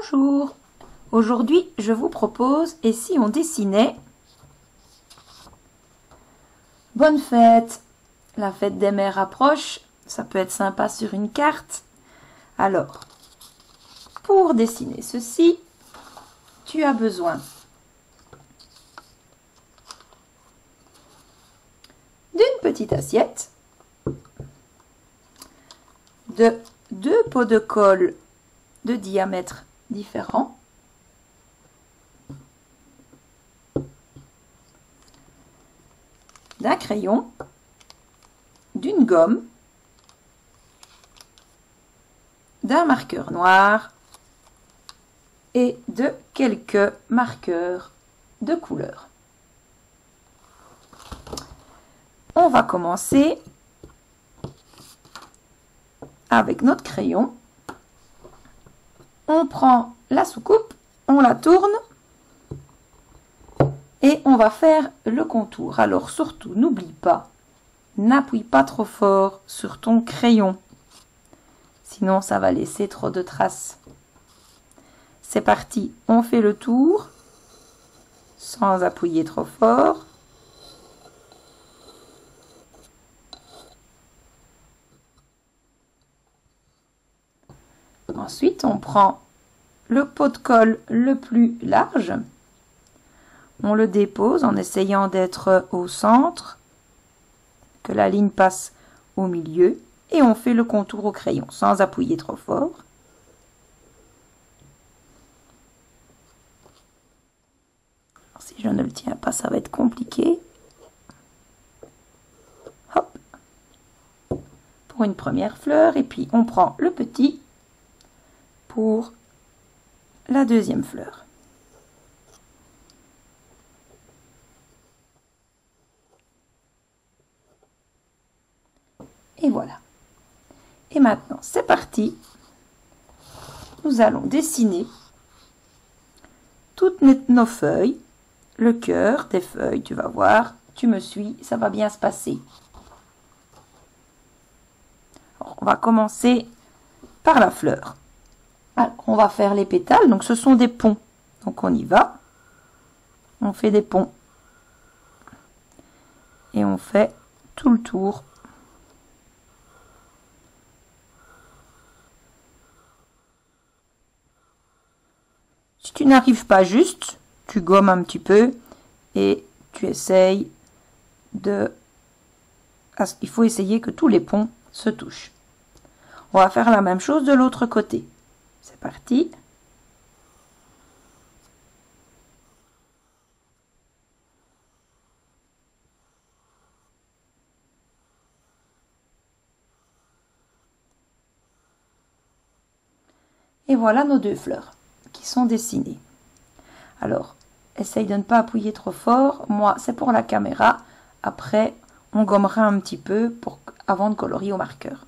Bonjour, aujourd'hui je vous propose « Et si on dessinait ?» Bonne fête! La fête des mères approche, ça peut être sympa sur une carte. Alors, pour dessiner ceci, tu as besoin d'une petite assiette, de 2 pots de colle de diamètre différents, d'un crayon, d'une gomme, d'un marqueur noir et de quelques marqueurs de couleur. On va commencer avec notre crayon. On prend la soucoupe, on la tourne et on va faire le contour. Alors surtout, n'oublie pas, n'appuie pas trop fort sur ton crayon, sinon ça va laisser trop de traces. C'est parti, on fait le tour sans appuyer trop fort. Ensuite, on prend le pot de colle le plus large. On le dépose en essayant d'être au centre, que la ligne passe au milieu, et on fait le contour au crayon sans appuyer trop fort. Alors, si je ne le tiens pas, ça va être compliqué. Hop, pour une première fleur, et puis on prend le petit pour la deuxième fleur. Et voilà. Et maintenant, c'est parti. Nous allons dessiner toutes nos feuilles, le cœur des feuilles. Tu vas voir, tu me suis, ça va bien se passer. Alors, on va commencer par la fleur. Alors, on va faire les pétales, donc ce sont des ponts. Donc on y va. On fait des ponts. Et on fait tout le tour. Si tu n'arrives pas juste, tu gommes un petit peu et tu essayes de... Il faut essayer que tous les ponts se touchent. On va faire la même chose de l'autre côté. C'est parti. Et voilà nos deux fleurs qui sont dessinées. Alors, essaye de ne pas appuyer trop fort. Moi, c'est pour la caméra. Après, on gommera un petit peu avant de colorier au marqueur.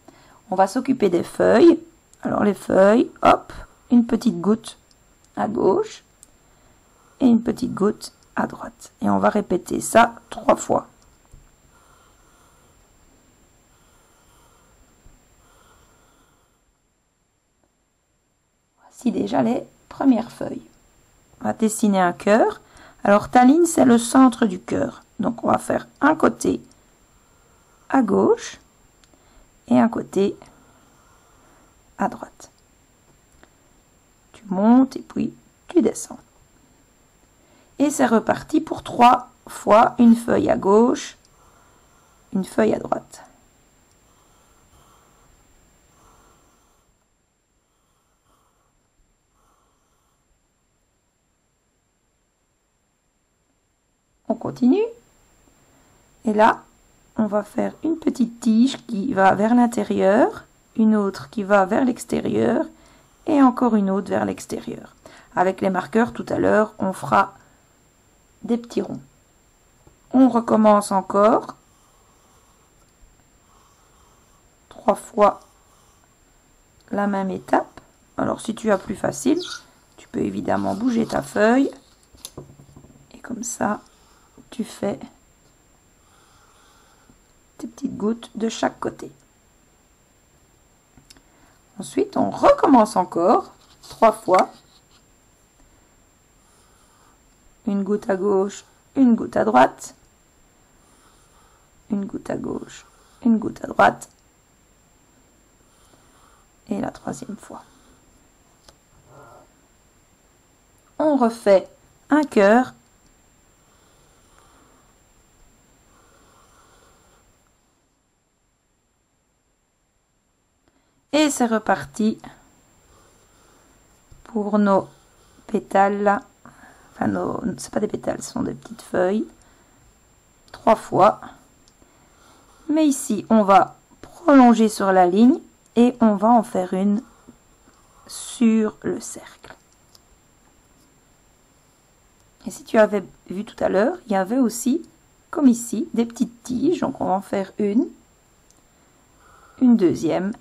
On va s'occuper des feuilles. Alors, les feuilles, hop, une petite goutte à gauche et une petite goutte à droite. Et on va répéter ça 3 fois. Voici déjà les premières feuilles. On va dessiner un cœur. Alors ta ligne, c'est le centre du cœur. Donc on va faire un côté à gauche et un côté à droite. Tu montes et puis tu descends. Et c'est reparti pour 3 fois une feuille à gauche, une feuille à droite. On continue. Et là, on va faire une petite tige qui va vers l'intérieur, une autre qui va vers l'extérieur et encore une autre vers l'extérieur. Avec les marqueurs, tout à l'heure, on fera des petits ronds. On recommence encore 3 fois la même étape. Alors, si tu as plus facile, tu peux évidemment bouger ta feuille et comme ça, tu fais tes petites gouttes de chaque côté. Ensuite, on recommence encore 3 fois une goutte à gauche, une goutte à droite, une goutte à gauche, une goutte à droite, et la troisième fois. On refait un cœur. Et c'est reparti pour nos pétales là. Enfin, c'est pas des pétales, ce sont des petites feuilles. 3 fois. Mais ici, on va prolonger sur la ligne et on va en faire une sur le cercle. Et si tu avais vu tout à l'heure, il y avait aussi, comme ici, des petites tiges. Donc on va en faire une deuxième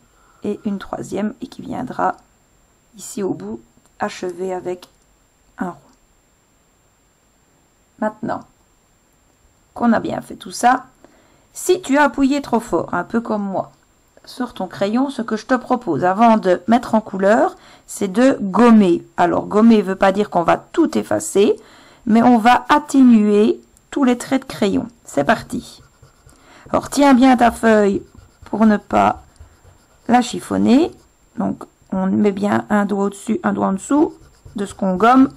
et une troisième, et qui viendra ici au bout achever avec un rond. Maintenant qu'on a bien fait tout ça, si tu as appuyé trop fort, un peu comme moi, sur ton crayon, ce que je te propose avant de mettre en couleur, c'est de gommer. Alors gommer ne veut pas dire qu'on va tout effacer, mais on va atténuer tous les traits de crayon. C'est parti. Alors tiens bien ta feuille pour ne pas la chiffonner. Donc on met bien un doigt au-dessus, un doigt en dessous de ce qu'on gomme.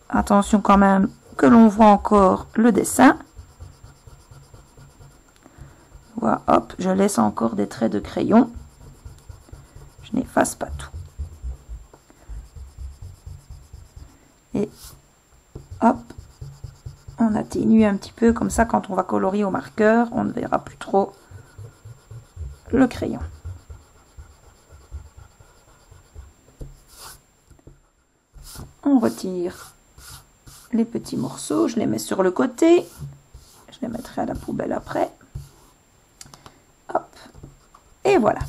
Attention quand même que l'on voit encore le dessin. Voilà, hop, je laisse encore des traits de crayon. Je n'efface pas tout. Et hop, on atténue un petit peu, comme ça quand on va colorier au marqueur, on ne verra plus trop le crayon. On retire les petits morceaux, je les mets sur le côté, je les mettrai à la poubelle après. Hop, et voilà.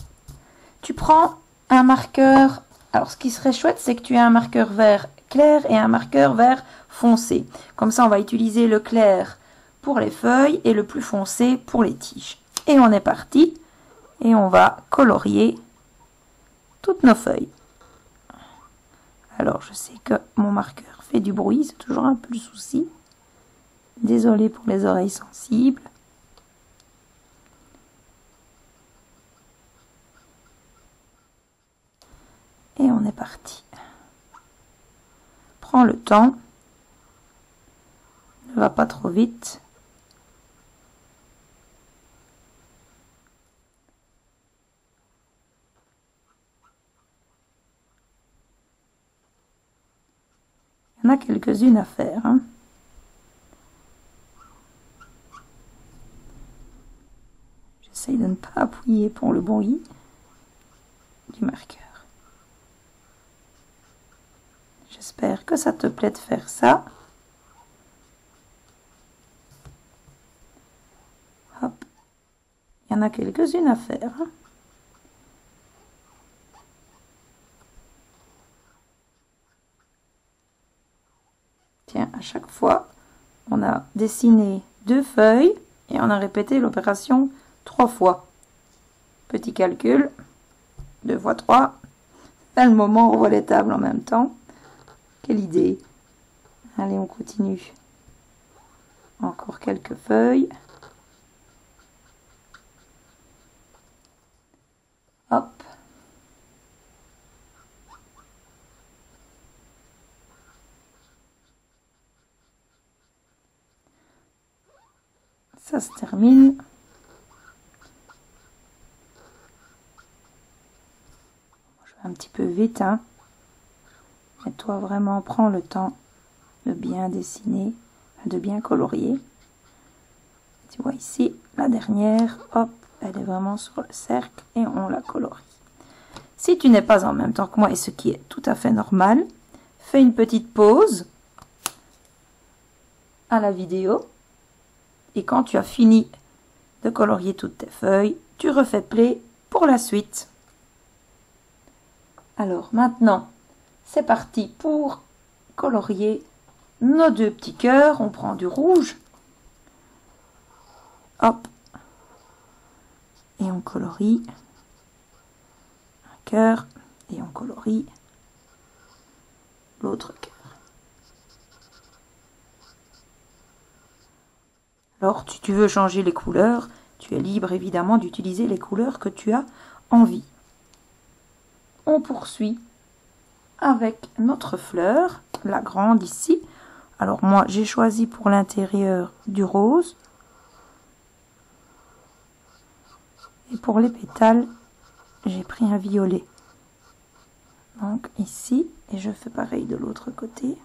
Tu prends un marqueur, alors ce qui serait chouette, c'est que tu aies un marqueur vert clair et un marqueur vert foncé. Comme ça, on va utiliser le clair pour les feuilles et le plus foncé pour les tiges. Et on est parti, et on va colorier toutes nos feuilles. Alors, je sais que mon marqueur fait du bruit, c'est toujours un peu le souci. Désolée pour les oreilles sensibles. Et on est parti. Prends le temps. Ne va pas trop vite. Il y en a quelques-unes à faire. Hein. J'essaye de ne pas appuyer pour le bruit du marqueur. J'espère que ça te plaît de faire ça. Hop. Il y en a quelques-unes à faire. Hein. Tiens, à chaque fois, on a dessiné 2 feuilles et on a répété l'opération 3 fois. Petit calcul, 2 fois 3. À le moment, on voit les tables en même temps. Quelle idée! Allez, on continue. Encore quelques feuilles. Hop. Ça se termine. Je vais un petit peu vite, hein. Mais toi, vraiment, prends le temps de bien dessiner, de bien colorier. Tu vois ici, la dernière, hop, elle est vraiment sur le cercle et on la colorie. Si tu n'es pas en même temps que moi, et ce qui est tout à fait normal, fais une petite pause à la vidéo. Et quand tu as fini de colorier toutes tes feuilles, tu refais play pour la suite. Alors maintenant, c'est parti pour colorier nos 2 petits cœurs. On prend du rouge. Hop. Et on colorie un cœur. Et on colorie l'autre cœur. Alors, si tu veux changer les couleurs, tu es libre évidemment d'utiliser les couleurs que tu as envie. On poursuit avec notre fleur, la grande ici. Alors moi, j'ai choisi pour l'intérieur du rose. Et pour les pétales, j'ai pris un violet. Donc ici, et je fais pareil de l'autre côté.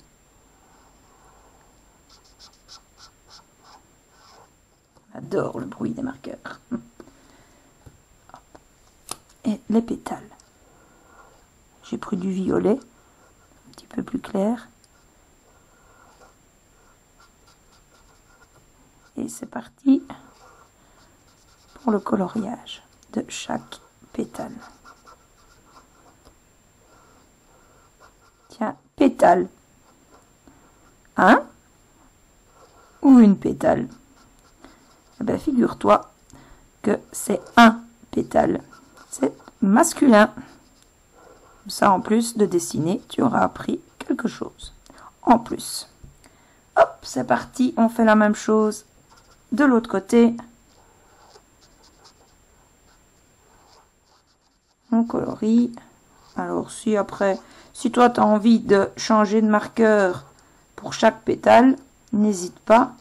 J'adore le bruit des marqueurs. Et les pétales. J'ai pris du violet, un petit peu plus clair. Et c'est parti pour le coloriage de chaque pétale. Tiens, pétale. Un ou une pétale? Eh bien, figure-toi que c'est un pétale. C'est masculin. Ça, en plus de dessiner, tu auras appris quelque chose. En plus. Hop, c'est parti. On fait la même chose de l'autre côté. On colorie. Alors, si après, si toi, tu as envie de changer de marqueur pour chaque pétale, n'hésite pas.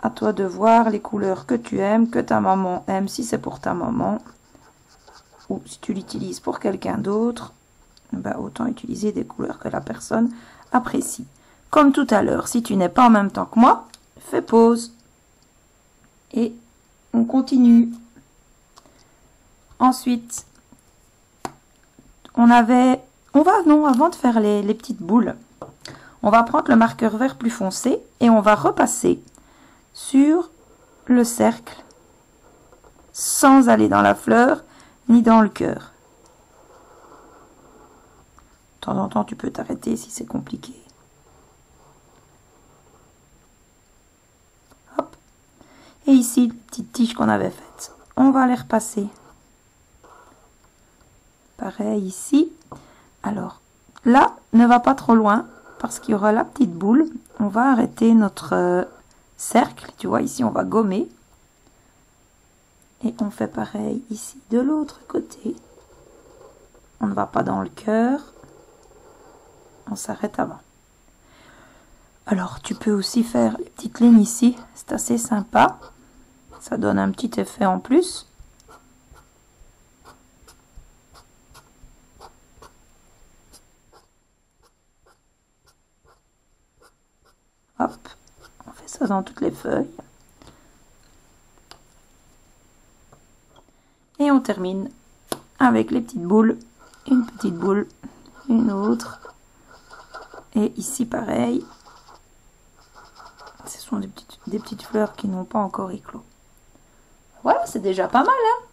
À toi de voir les couleurs que tu aimes, que ta maman aime, si c'est pour ta maman. Ou si tu l'utilises pour quelqu'un d'autre, ben autant utiliser des couleurs que la personne apprécie. Comme tout à l'heure, si tu n'es pas en même temps que moi, fais pause. Et on continue. Ensuite, avant de faire les petites boules, on va prendre le marqueur vert plus foncé et on va repasser sur le cercle sans aller dans la fleur ni dans le cœur. De temps en temps, tu peux t'arrêter si c'est compliqué. Hop. Et ici, les petites tiges qu'on avait faites, on va les repasser. Pareil ici. Alors, là, ne va pas trop loin parce qu'il y aura la petite boule. On va arrêter notre cercle. Tu vois, ici, on va gommer. Et on fait pareil ici de l'autre côté. On ne va pas dans le cœur. On s'arrête avant. Alors, tu peux aussi faire les petites lignes ici. C'est assez sympa. Ça donne un petit effet en plus. Hop, on fait ça dans toutes les feuilles. Et on termine avec les petites boules. Une petite boule, une autre. Et ici pareil. Ce sont des petites fleurs qui n'ont pas encore éclos. Voilà, c'est déjà pas mal, hein?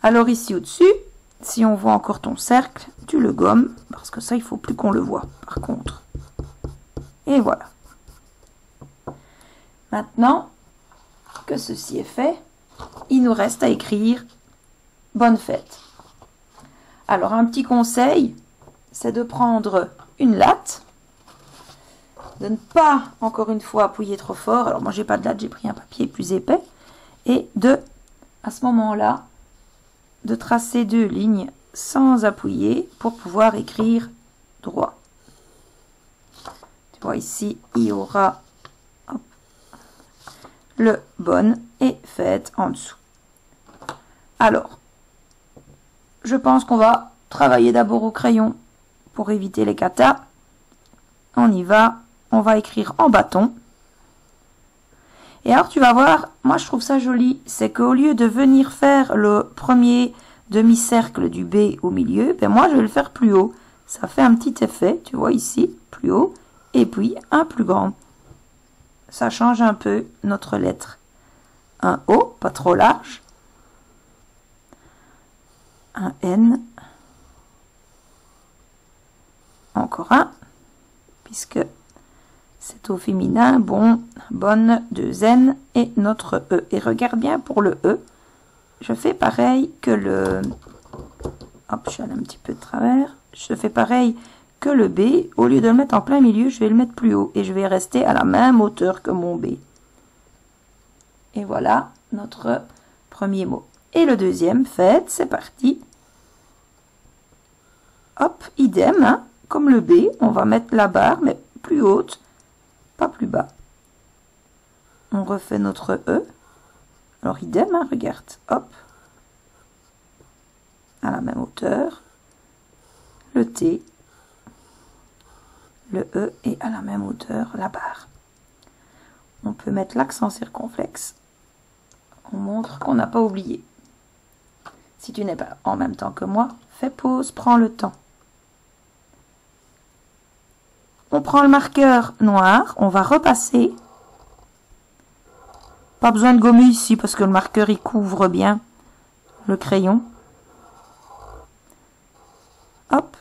Alors ici au-dessus, si on voit encore ton cercle, tu le gommes. Parce que ça, il ne faut plus qu'on le voit, par contre. Et voilà. Maintenant que ceci est fait, il nous reste à écrire « Bonne fête ». Alors, un petit conseil, c'est de prendre une latte, de ne pas, encore une fois, appuyer trop fort. Alors, moi, j'ai pas de latte, j'ai pris un papier plus épais. Et à ce moment-là, de tracer 2 lignes sans appuyer pour pouvoir écrire droit. Tu vois, ici, il y aura le bonne et fête en dessous. Alors, je pense qu'on va travailler d'abord au crayon pour éviter les catas. On y va, on va écrire en bâton. Et alors tu vas voir, moi je trouve ça joli, c'est qu'au lieu de venir faire le premier demi-cercle du B au milieu, ben moi je vais le faire plus haut. Ça fait un petit effet, tu vois ici, plus haut, et puis un plus grand. Ça change un peu notre lettre. Un O, pas trop large. Un N. Encore un, puisque c'est au féminin. Bon, bonne, 2 N et notre E. Et regarde bien pour le E. Je fais pareil que le... Hop, je suis allée un petit peu de travers. Je fais pareil que le B. Au lieu de le mettre en plein milieu, je vais le mettre plus haut. Et je vais rester à la même hauteur que mon B. Et voilà notre premier mot. Et le deuxième, fête, c'est parti. Hop, idem, hein, comme le B, on va mettre la barre, mais plus haute, pas plus bas. On refait notre E. Alors idem, hein, regarde, hop, à la même hauteur. Le T, le E et à la même hauteur la barre. On peut mettre l'accent circonflexe. On montre qu'on n'a pas oublié. Si tu n'es pas en même temps que moi, fais pause, prends le temps. On prend le marqueur noir, on va repasser. Pas besoin de gommer ici parce que le marqueur il couvre bien le crayon. Hop,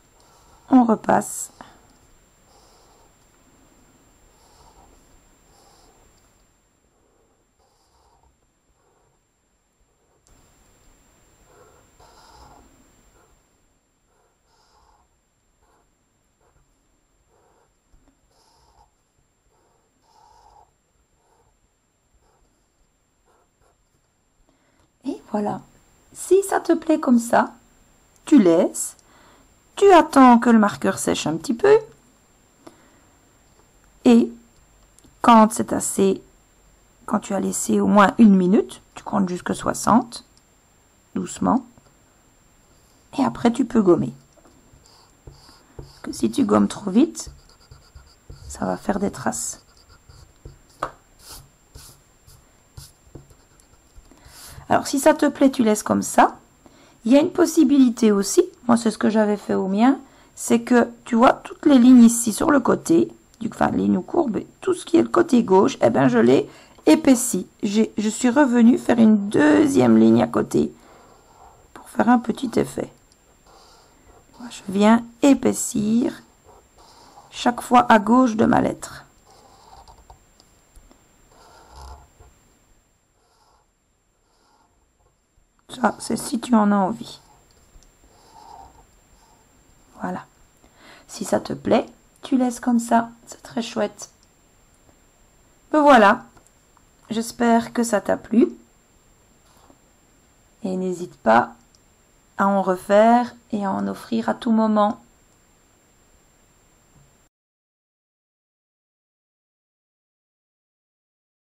on repasse. Et voilà. Si ça te plaît comme ça, tu laisses. Tu attends que le marqueur sèche un petit peu. Et quand c'est assez, quand tu as laissé au moins 1 minute, tu comptes jusqu'à 60, doucement. Et après, tu peux gommer. Parce que si tu gommes trop vite, ça va faire des traces. Alors, si ça te plaît, tu laisses comme ça. Il y a une possibilité aussi, moi c'est ce que j'avais fait au mien, c'est que tu vois toutes les lignes ici sur le côté, enfin lignes ou courbes, tout ce qui est le côté gauche, eh bien je l'ai épaissi. Je suis revenue faire une deuxième ligne à côté pour faire un petit effet. Je viens épaissir chaque fois à gauche de ma lettre. Ça, c'est si tu en as envie. Voilà. Si ça te plaît, tu laisses comme ça. C'est très chouette. Ben voilà. J'espère que ça t'a plu. Et n'hésite pas à en refaire et à en offrir à tout moment.